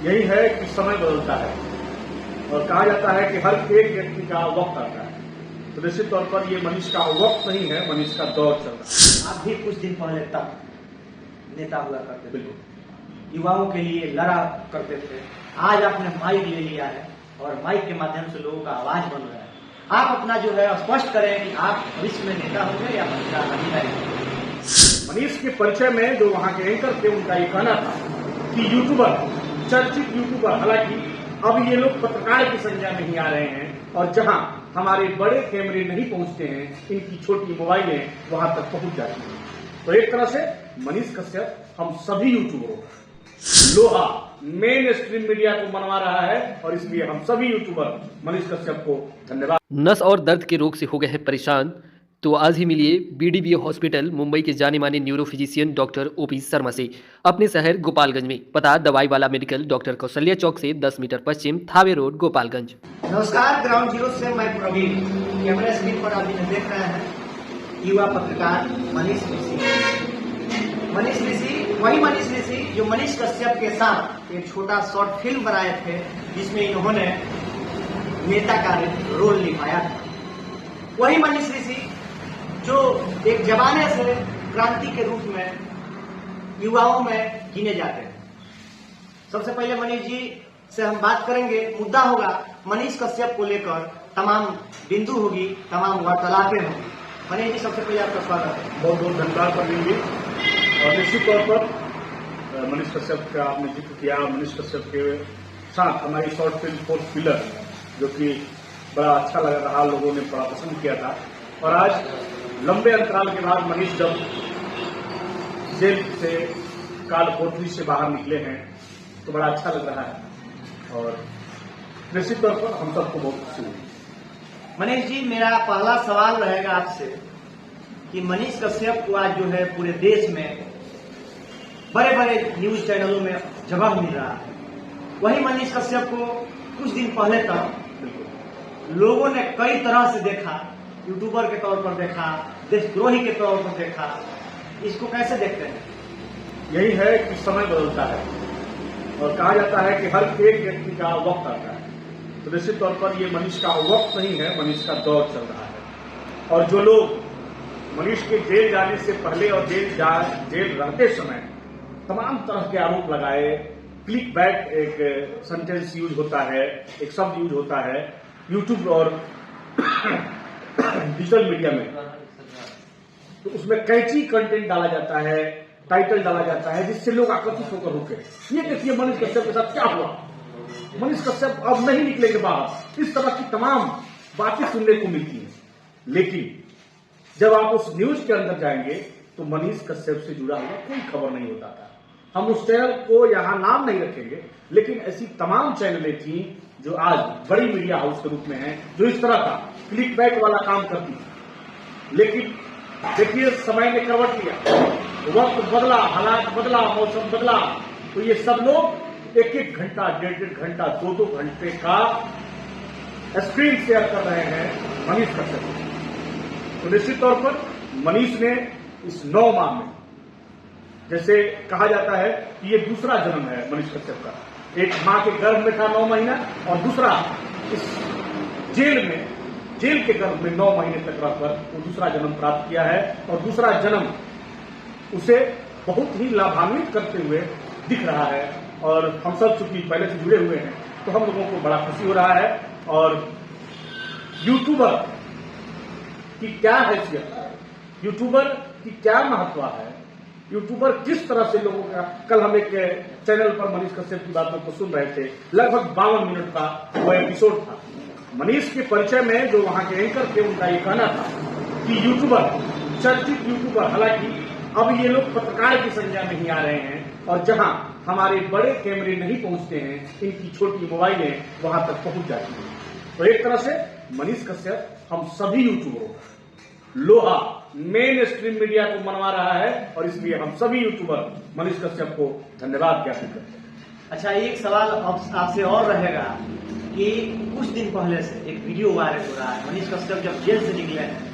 यही है कि समय बदलता है और कहा जाता है कि हर एक व्यक्ति का वक्त आता है। तो निश्चित तौर पर ये मनीष का वक्त नहीं है, मनीष का दौर चल रहा है। आप भी कुछ दिन पहले तक नेता हुआ करते थे, बिल्कुल युवाओं के लिए लड़ा करते थे। आज आपने माइक ले लिया है और माइक के माध्यम से लोगों का आवाज बन रहा है। आप अपना जो है स्पष्ट करें कि आप भविष्य में नेता होंगे या मंत्री रहेंगे। मनीष के परिचय में जो वहां के एंकर थे उनका ये कहना था कि यूट्यूबर, चर्चित यूट्यूबर, हालांकि अब ये लोग पत्रकार की संज्ञा में ही आ रहे हैं और जहां हमारे बड़े कैमरे नहीं पहुंचते हैं, इनकी छोटी मोबाइलें वहां तक पहुंच जाती हैं। तो एक तरह से मनीष कश्यप हम सभी यूट्यूबरों का लोहा मेन स्ट्रीम मीडिया को मनवा रहा है और इसलिए हम सभी यूट्यूबर मनीष कश्यप को धन्यवाद। नस और दर्द के रोग से हो गए हैं परेशान, तो आज ही मिलिए बीडीबीओ हॉस्पिटल मुंबई के जाने माने neuro physician doctor OP Sharma से, अपने शहर गोपालगंज में। पता दवाई वाला मेडिकल, डॉक्टर कौशल्या चौक से 10 मीटर पश्चिम, थावे रोड, गोपालगंज। नमस्कार, ग्राउंड जीरो से मैं प्रवीण। कैमरा स्क्रीन पर आप इन्हें देख रहे हैं युवा पत्रकार मनीष ऋषि। मनीष ऋषि वही मनीष ऋषि जो मनीष कश्यप के साथ एक छोटा शॉर्ट फिल्म बनाए थे, जिसमें इन्होंने नेता का रोल निभाया था। वही मनीष ऋषि जो एक जमाने से क्रांति के रूप में युवाओं में गिने जाते हैं। सबसे पहले मनीष जी से हम बात करेंगे, मुद्दा होगा मनीष कश्यप को लेकर, तमाम बिंदु होगी, तमाम वार्तालापें होंगी। मनीष जी, सबसे पहले आपका स्वागत है। बहुत बहुत धन्यवाद प्रवीण जी। और निश्चित तौर पर मनीष कश्यप का आपने जिक्र किया। मनीष कश्यप के साथ हमारी शॉर्ट फिल्म फोर्थ पिलर, जो कि बड़ा अच्छा लग रहा, लोगों ने बड़ा पसंद किया था। और आज लंबे अंतराल के बाद मनीष जब जेल से, काल कोठरी से बाहर निकले हैं तो बड़ा अच्छा लग रहा है और निश्चित तौर पर हम सबको बहुत खुशी हुई। मनीष जी, मेरा पहला सवाल रहेगा आपसे कि मनीष कश्यप को आज जो है पूरे देश में बड़े बड़े न्यूज चैनलों में जगह मिल रहा है। वही मनीष कश्यप को कुछ दिन पहले तक लोगों ने कई तरह से देखा, यूट्यूबर के तौर पर देखा, देशद्रोही के तौर पर देखा। इसको कैसे देखते हैं? यही है कि समय बदलता है और कहा जाता है कि हर एक व्यक्ति का वक्त आता है। तो निश्चित तौर पर ये मनीष का वक्त नहीं है, मनीष का दौर चल रहा है। और जो लोग मनीष के जेल जाने से पहले और जेल रहते समय तमाम तरह के आरोप लगाए, क्लिक बैक एक सेंटेंस यूज होता है, एक शब्द यूज होता है यूट्यूब और डिजिटल मीडिया में, तो उसमें कैची कंटेंट डाला जाता है, टाइटल डाला जाता है, जिससे लोग आकर्षित होकर रुके। ये देखिए मनीष कश्यप के साथ क्या हुआ। मनीष कश्यप अब नहीं निकलेंगे बाहर, इस तरह की तमाम बातें सुनने को मिलती हैं। लेकिन जब आप उस न्यूज के अंदर जाएंगे तो मनीष कश्यप से जुड़ा हुआ कोई खबर नहीं होता था। हम उस चैनल को यहां नाम नहीं रखेंगे, लेकिन ऐसी तमाम चैनलें थी जो आज बड़ी मीडिया हाउस के रूप में हैं, जो इस तरह का क्लिक बैक वाला काम करती थी। लेकिन देखिए, समय ने करवट लिया, वक्त बदला, हालात बदला, मौसम बदला, तो ये सब लोग एक एक घंटा, डेढ़ घंटा, दो घंटे का स्क्रीन शेयर कर रहे हैं मनीष कश्यप। तो निश्चित तौर पर मनीष ने इस 9 माह में, जैसे कहा जाता है कि ये दूसरा जन्म है मनीष कश्यप का। एक मां के गर्भ में था 9 महीना और दूसरा इस जेल के गर्भ में 9 महीने तक रहकर वो दूसरा जन्म प्राप्त किया है। और दूसरा जन्म उसे बहुत ही लाभान्वित करते हुए दिख रहा है। और हम सब चूंकि पहले से जुड़े हुए हैं तो हम लोगों को बड़ा खुशी हो रहा है। और यूट्यूबर की क्या हैसियत है, यूट्यूबर की क्या महत्व है, यूट्यूबर किस तरह से लोगों का, कल हम एक चैनल पर मनीष कश्यप की बातों को सुन रहे थे, लगभग 52 मिनट का वो एपिसोड था। मनीष के परिचय में जो वहां के एंकर थे उनका ये कहना था कि यूट्यूबर, चर्चित यूट्यूबर, हालांकि अब ये लोग पत्रकार की संज्ञा में ही आ रहे हैं और जहां हमारे बड़े कैमरे नहीं पहुंचते हैं, इनकी छोटी मोबाइलें वहां तक पहुंच जाती हैं। तो एक तरह से मनीष कश्यप हम सभी यूट्यूबरों का लोहा मेन स्ट्रीम मीडिया को मनवा रहा है और इसलिए हम सभी यूट्यूबर मनीष कश्यप को धन्यवाद ज्ञापित करते हैं। अच्छा, एक सवाल आपसे और रहेगा कि कुछ दिन पहले से एक वीडियो वायरल हो रहा है, मनीष कश्यप जब जेल से निकले हैं,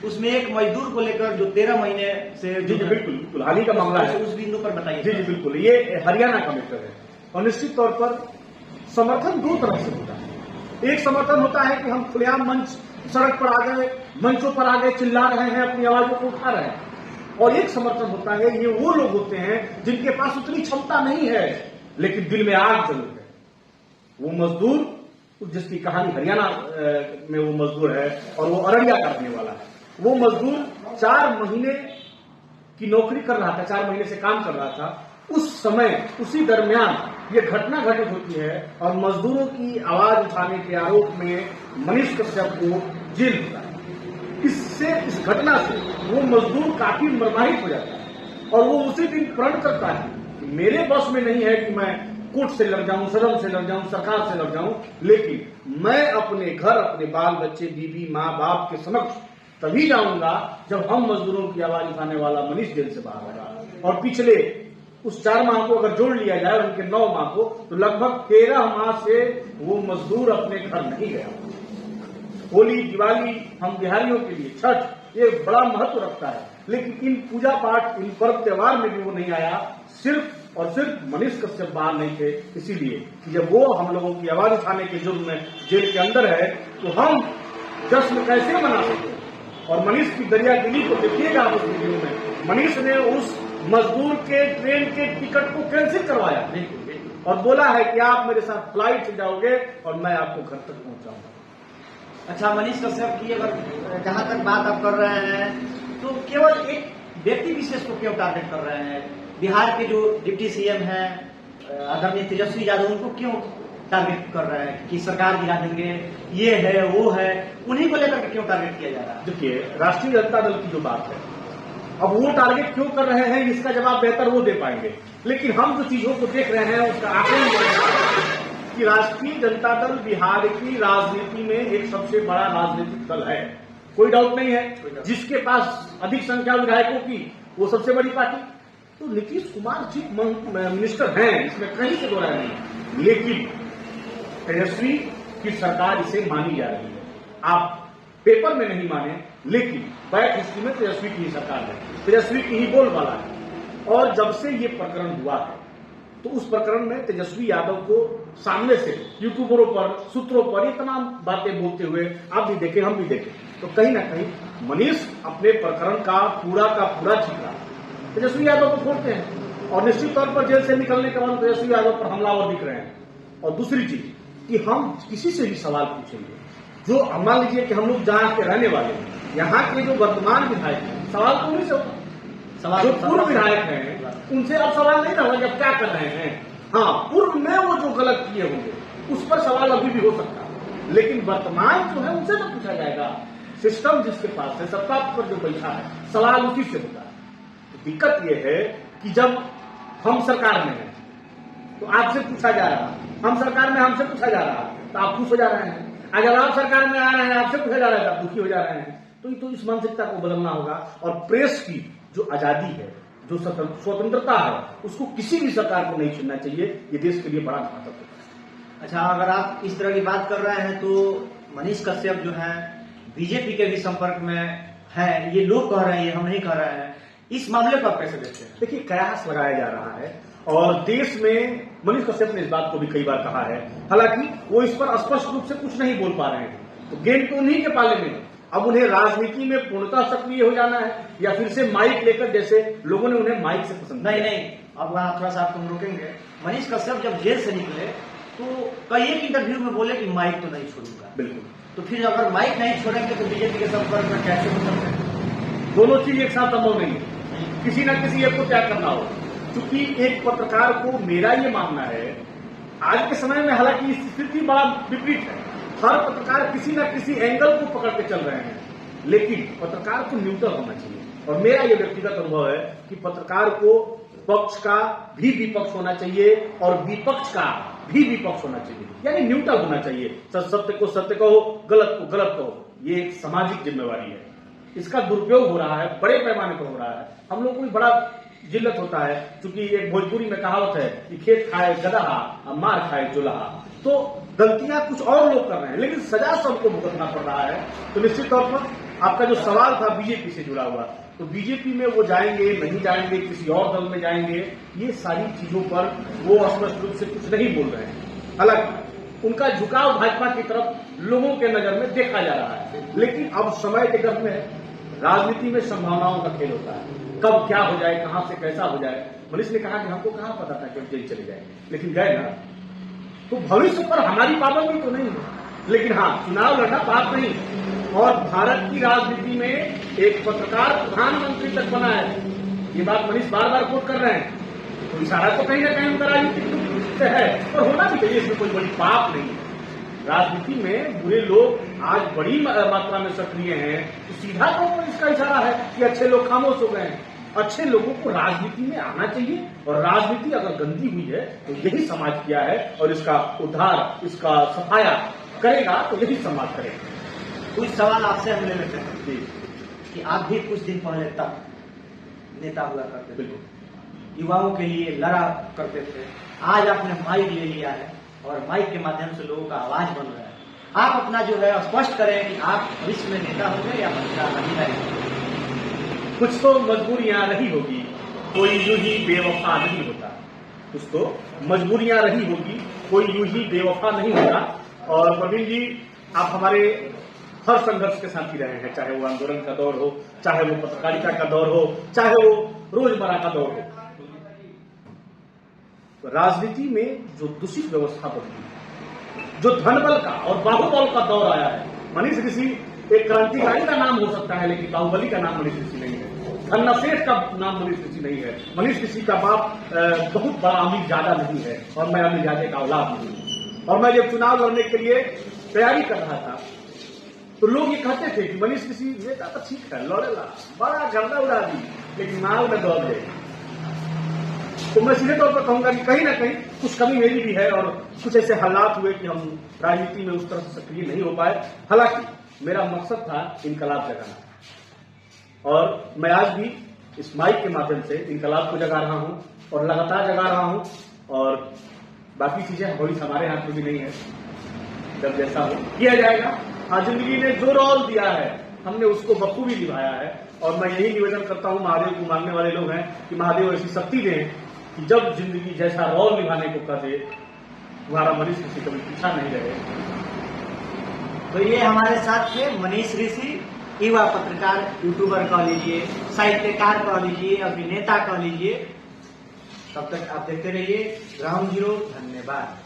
उसमें एक मजदूर को लेकर जो 13 महीने से जी बिल्कुल हाल ही का मामला है, उस बिंदु पर बताइए। जी बिल्कुल, ये हरियाणा का मैटर है। और निश्चित तौर पर समर्थन दो तरह से होता है। एक समर्थन होता है कि हम खुलेआम मंच सड़क पर आ गए, मंचों पर आ गए, चिल्ला रहे हैं, अपनी आवाजों को उठा रहे हैं। और एक समर्थन होता है, ये वो लोग होते हैं जिनके पास उतनी क्षमता नहीं है लेकिन दिल में आग जरूर है। वो मजदूर जिसकी कहानी हरियाणा में वो मजदूर है और वो अररिया का रहने वाला है। वो मजदूर 4 महीने की नौकरी कर रहा था, 4 महीने से काम कर रहा था। उस समय उसी दरमियान ये घटना घटित होती है और मजदूरों की आवाज उठाने के आरोप में मनीष कश्यप को जेल होता है। इस घटना से वो मजदूर काफी मर्माहित हो जाता है और वो उसी दिन प्रण करता है कि मेरे बस में नहीं है कि मैं कोर्ट से लड़ जाऊं, सदन से लड़ जाऊं, सरकार से लड़ जाऊं, लेकिन मैं अपने घर, अपने बाल बच्चे, बीवी, माँ बाप के समक्ष तभी जाऊंगा जब हम मजदूरों की आवाज उठाने वाला मनीष जेल से बाहर होगा। और पिछले उस 4 माह को अगर जोड़ लिया जाए, उनके 9 माह को, तो लगभग 13 माह से वो मजदूर अपने घर नहीं गया। होली, दिवाली हम बिहारियों के लिए, छठ, ये बड़ा महत्व रखता है, लेकिन इन पूजा पाठ, इन पर्व त्योहार में भी वो नहीं आया। सिर्फ और सिर्फ मनीष कश्यप बाहर नहीं थे इसीलिए कि जब वो हम लोगों की आवाज उठाने के जुर्म में जेल के अंदर है तो हम जश्न कैसे मना सकते हैं। और मनीष की दरियादिली को देखिएगा आप उस वीडियो में। मनीष ने उस मजदूर के ट्रेन के टिकट को कैंसिल करवाया और बोला है कि आप मेरे साथ फ्लाइट से जाओगे और मैं आपको घर तक पहुंचाऊंगा। अच्छा, मनीष कश्यप की अगर जहां तक बात आप कर रहे हैं तो केवल एक व्यक्ति विशेष को क्यों टारगेट कर रहे हैं? बिहार के जो डिप्टी सीएम हैं आदरणीय तेजस्वी यादव, उनको क्यों टारगेट कर रहे हैं कि सरकार गिरा देंगे, ये है वो है, उन्हीं को लेकर के क्यों टारगेट किया जा रहा है? देखिए, राष्ट्रीय जनता दल की जो बात है, अब वो टारगेट क्यों कर रहे हैं इसका जवाब बेहतर वो दे पाएंगे, लेकिन हम जो चीजों को देख रहे हैं उसका आकलन कर रहे हैं कि राष्ट्रीय जनता दल बिहार की राजनीति में एक सबसे बड़ा राजनीतिक दल है, कोई डाउट नहीं है। जिसके पास अधिक संख्या विधायकों की वो सबसे बड़ी पार्टी। तो नीतीश कुमार चीफ मिनिस्टर हैं, इसमें कहीं से दो राय नहीं, लेकिन तेजस्वी की सरकार इसे मानी जा रही है। आप पेपर में नहीं माने, लेकिन बैक हिस्ट्री में तेजस्वी की ही सरकार है, तेजस्वी की ही बोलबाला है। और जब से ये प्रकरण हुआ है तो उस प्रकरण में तेजस्वी यादव को सामने से यूट्यूबरों पर, सूत्रों पर ये तमाम बातें बोलते हुए आप भी देखें, हम भी देखें, तो कहीं ना कहीं मनीष अपने प्रकरण का पूरा छिपा तेजस्वी यादव को खोलते हैं और निश्चित तौर पर जेल से निकलने के बाद तेजस्वी यादव पर हमलावर दिख रहे हैं। और दूसरी चीज कि हम किसी से भी सवाल पूछेंगे, जो मान लीजिए कि हम लोग जहां के रहने वाले हैं, यहाँ के जो वर्तमान विधायक हैं, सवाल तो उन्हीं से होगा। जो पूर्व विधायक हैं उनसे अब सवाल नहीं रहा जब क्या कर रहे हैं। हाँ, पूर्व में वो जो गलत किए होंगे उस पर सवाल अभी भी हो सकता है, लेकिन वर्तमान जो है उनसे तो पूछा जाएगा। सिस्टम जिसके पास है, सत्ता पर जो बैठा है, सवाल उसी से होता है। तो दिक्कत यह है कि जब हम सरकार में हैं तो आपसे पूछा जा रहा है, हम सरकार में हमसे पूछा जा रहा है तो आप खुश हो जा रहे हैं। अगर आप सरकार में आ रहे हैं, आपसे पूछा जा रहा है तो आप दुखी हो जा रहे हैं। तो इस मानसिकता को बदलना होगा और प्रेस की जो आजादी है, जो स्वतंत्रता है, उसको किसी भी सरकार को नहीं छीनना चाहिए। ये देश के लिए बड़ा घातक है। अच्छा, अगर आप इस तरह की बात कर रहे हैं तो मनीष कश्यप जो है बीजेपी के भी संपर्क में है, ये लोग कह रहे हैं, हम नहीं कह रहे हैं। इस मामले को आप कैसे देखते हैं? देखिए, कयास लगाया जा रहा है और देश में मनीष कश्यप ने इस बात को भी कई बार कहा है, हालांकि वो इस पर स्पष्ट रूप से कुछ नहीं बोल पा रहे हैं। तो गेंद तो उन्हीं के पाले में, अब उन्हें राजनीति में पूर्णतः सक्रिय हो जाना है या फिर से माइक लेकर, जैसे लोगों ने उन्हें माइक से पसंद नहीं, अब वहां थोड़ा सा आपको हम रोकेंगे। मनीष कश्यप जब जेल से निकले तो कई एक इंटरव्यू में बोले कि माइक तो नहीं छोड़ूंगा। बिल्कुल। तो फिर अगर माइक नहीं छोड़ेंगे तो बीजेपी के संपर्क में कैसे हो सकते हैं? दोनों चीज एक साथ संभव नहीं है, किसी न किसी एक को त्याग करना हो। क्योंकि एक पत्रकार को, मेरा ये मानना है, आज के समय में हालांकि स्थिति बड़ा विपरीत है, हर पत्रकार किसी न किसी एंगल को पकड़ के चल रहे हैं, लेकिन पत्रकार को न्यूट्रल होना चाहिए। और मेरा ये व्यक्तिगत अनुभव है कि पत्रकार को पक्ष का भी विपक्ष होना चाहिए और विपक्ष का भी विपक्ष होना चाहिए, यानी न्यूट्रल होना चाहिए। सत्य को सत्य कहो, गलत को गलत कहो, ये एक सामाजिक जिम्मेवारी है। इसका दुरुपयोग हो रहा है, बड़े पैमाने पर हो रहा है। हम लोग को भी बड़ा जिल्लत होता है, क्योंकि एक भोजपुरी में कहावत है कि खेत खाए गदहा और मार खाए चूल्हा। तो गलतियां कुछ और लोग कर रहे हैं, लेकिन सजा सबको भुगतना पड़ रहा है। तो निश्चित तौर पर आपका जो सवाल था बीजेपी से जुड़ा हुआ, तो बीजेपी में वो जाएंगे नहीं जाएंगे, किसी और दल में जाएंगे, ये सारी चीजों पर वो स्पष्ट रूप से कुछ नहीं बोल रहे हैं। हालांकि उनका झुकाव भाजपा की तरफ लोगों के नजर में देखा जा रहा है, लेकिन अब समय के गर्भ में राजनीति में संभावनाओं का खेल होता है, कब क्या हो जाए, कहां से कैसा हो जाए। मनीष ने कहा कि हमको कहां पता था कि हम जेल चले जाएंगे, लेकिन गए ना, तो भविष्य पर हमारी पाबंदी तो नहीं है, लेकिन हाँ, चुनाव लड़ना बात नहीं। और भारत की राजनीति में एक पत्रकार प्रधानमंत्री तक बना है, ये बात मनीष बार बार कोट कर रहे हैं, तो इशारा तो कहीं ना कहीं उनका राजनीतिक से है, और होना भी चाहिए, इसमें कोई बड़ी पाप नहीं है। राजनीति में बुरे लोग आज बड़ी मात्रा में सक्रिय हैं, तो सीधा तो इसका इशारा है कि अच्छे लोग खामोश हो गए हैं। अच्छे लोगों को राजनीति में आना चाहिए, और राजनीति अगर गंदी हुई है तो यही समाज किया है, और इसका उद्धार, इसका सफाया करेगा तो यही समाज करेगा। कुछ सवाल आपसे हम ले लेते हैं कि आप भी कुछ दिन पहले तक नेता हुआ करते थे, बिल्कुल युवाओं के लिए लड़ा करते थे। आज आपने माइक ले लिया है और माइक के माध्यम से लोगों का आवाज बन रहा है। आप अपना जो है स्पष्ट करें कि आप भविष्य में नेता होंगे या पत्रकार नहीं रहेंगे। कुछ तो मजबूरियां रही होगी, कोई यूं ही बेवफा नहीं होता। कुछ तो मजबूरियां रही होगी, कोई यूं ही बेवफा नहीं होता। और प्रवीण जी, आप हमारे हर संघर्ष के साथी रहे हैं, चाहे वो आंदोलन का दौर हो, चाहे वो पत्रकारिता का दौर हो, चाहे वो रोजमर्रा का दौर हो। राजनीति में जो दूषित व्यवस्था बनी, जो धनबल का और बाहुबल का दौर आया है, मनीष ऋषि एक क्रांतिकारी का नाम हो सकता है, लेकिन बाहुबली का नाम मनीष ऋषि नहीं है। खन्ना सेठ का नाम मनीष ऋषि नहीं है। मनीष ऋषि का बाप बहुत बड़ा अमीर ज्यादा नहीं है, और मैं अमीर ज्यादा का औलाद नहीं हूं। और मैं जब चुनाव लड़ने के लिए तैयारी कर रहा था, तो लोग ये कहते थे कि मनीष ऋषि नेता तो ठीक है, लड़ेला, बड़ा गर्दा उड़ा दी, लेकिन माल में दौड़ गए। तो मैं सीधे तौर पर कहूंगा कि कहीं ना कहीं कुछ कमी मेरी भी है, और कुछ ऐसे हालात हुए कि हम राजनीति में उस तरह से सक्रिय नहीं हो पाए। हालांकि मेरा मकसद था इनकलाब जगाना, और मैं आज भी इस माइक के माध्यम से इनकलाब को जगा रहा हूं, और लगातार जगा रहा हूं। और बाकी चीजें भविष्य हमारे हाथ में भी नहीं है, जब जैसा हो किया जाएगा। आज जिंदगी ने जो रोल दिया है, हमने उसको बखूबी निभाया है, और मैं यही निवेदन करता हूं, महादेव को मानने वाले लोग हैं, कि महादेव ऐसी शक्ति दें कि जब जिंदगी जैसा रोल निभाने को कहे, तुम्हारा मनीष ऋषि कभी पीछा नहीं रहे। तो ये हमारे साथ थे मनीष ऋषि, युवा पत्रकार, यूट्यूबर कह लीजिए, साहित्यकार कह लीजिए, अभिनेता कह लीजिए। तब तक आप देखते रहिए ग्राउंड जीरो। धन्यवाद।